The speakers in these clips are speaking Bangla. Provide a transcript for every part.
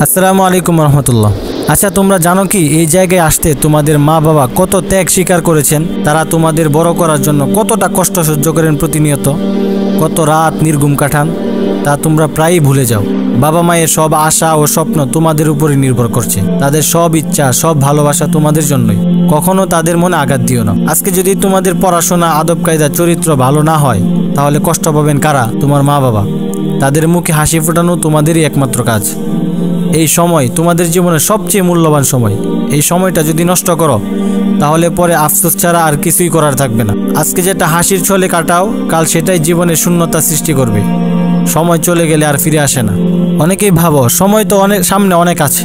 আসসালামু আলাইকুম রহমতুল্লাহ। আচ্ছা, তোমরা জানো কি এই জায়গায় আসতে তোমাদের মা বাবা কত ত্যাগ স্বীকার করেছেন? তারা তোমাদের বড় করার জন্য কতটা কষ্ট সহ্য করেন প্রতিনিয়ত, কত রাত নির্ঘুম কাটান, তা তোমরা প্রায়ই ভুলে যাও। বাবা মায়ের সব আশা ও স্বপ্ন তোমাদের উপরই নির্ভর করছে। তাদের সব ইচ্ছা, সব ভালোবাসা তোমাদের জন্যই। কখনো তাদের মনে আঘাত দিও না। আজকে যদি তোমাদের পড়াশোনা, আদব কায়দা, চরিত্র ভালো না হয়, তাহলে কষ্ট পাবেন কারা? তোমার মা বাবা। তাদের মুখে হাসি ফোটানো তোমাদেরই একমাত্র কাজ। এই সময় তোমাদের জীবনের সবচেয়ে মূল্যবান সময়। এই সময়টা যদি নষ্ট করো, তাহলে পরে আফসোস ছাড়া আর কিছুই করার থাকবে না। আজকে যেটা হাসির ছলে কাটাও, কাল সেটাই জীবনে শূন্যতা সৃষ্টি করবে। সময় চলে গেলে আর ফিরে আসে না। অনেকেই ভাবো সময় তো সামনে অনেক আছে,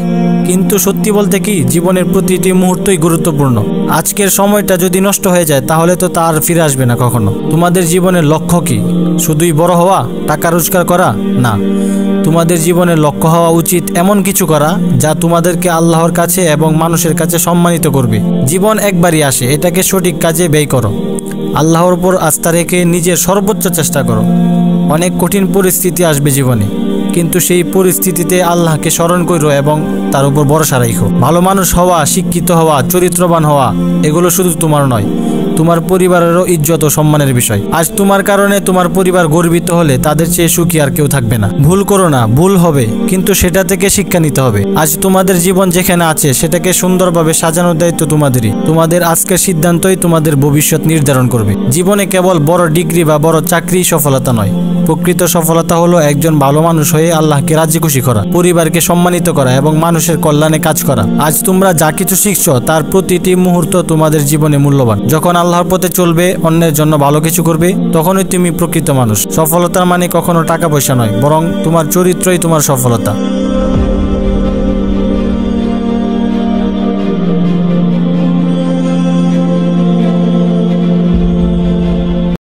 কিন্তু সত্যি বলতে কি, জীবনের প্রতিটি মুহূর্তই গুরুত্বপূর্ণ। আজকের সময়টা যদি নষ্ট হয়ে যায়, তাহলে তো তা আর ফিরে আসবে না কখনো। তোমাদের জীবনের লক্ষ্য কি? শুধুই বড় হওয়া, টাকা রোজগার করা? না, তোমাদের জীবনের লক্ষ্য হওয়া উচিত এমন কিছু করা যা তোমাদেরকে আল্লাহর কাছে এবং মানুষের কাছে সম্মানিত করবে। জীবন একবারই আসে, এটাকে সঠিক কাজে ব্যয় করো। আল্লাহর উপর আস্থা রেখে নিজের সর্বোচ্চ চেষ্টা করো। অনেক কঠিন পরিস্থিতি আসবে জীবনে, কিন্তু সেই পরিস্থিতিতে আল্লাহকে স্মরণ করো এবং তার উপর ভরসা রাখো। ভালো মানুষ হওয়া, শিক্ষিত হওয়া, চরিত্রবান হওয়া, এগুলো শুধু তোমার নয়, তোমার পরিবারেরও ইজ্জত ও সম্মানের বিষয়। আজ তোমার কারণে তোমার পরিবার গর্বিত হলে তাদের চেয়ে সুখী আর কেউ থাকবে না। ভুল করো না, ভুল হবে, কিন্তু সেটা থেকে শিক্ষা নিতে হবে। আজ তোমাদের জীবন যেখানে আছে সেটাকে সুন্দরভাবে সাজানোর দায়িত্ব তোমাদেরই। তোমাদের আজকের সিদ্ধান্তই তোমাদের ভবিষ্যৎ নির্ধারণ করবে। জীবনে কেবল বড় ডিগ্রি বা বড় চাকরি সফলতা নয়, প্রকৃত সফলতা হলো একজন ভালো মানুষ হয়ে আল্লাহকে রাজি খুশি করা, পরিবারকে সম্মানিত করা এবং মানুষের কল্যাণে কাজ করা। আজ তোমরা যা কিছু শিখছো তার প্রতিটি মুহূর্ত তোমাদের জীবনে মূল্যবান। যখন আল্লাহর পথে চলবে, অন্যের জন্য ভালো কিছু করবে, তখনই তুমি প্রকৃত মানুষ। সফলতার মানে কখনো টাকা পয়সা নয়, বরং তোমার চরিত্রই তোমার সফলতা।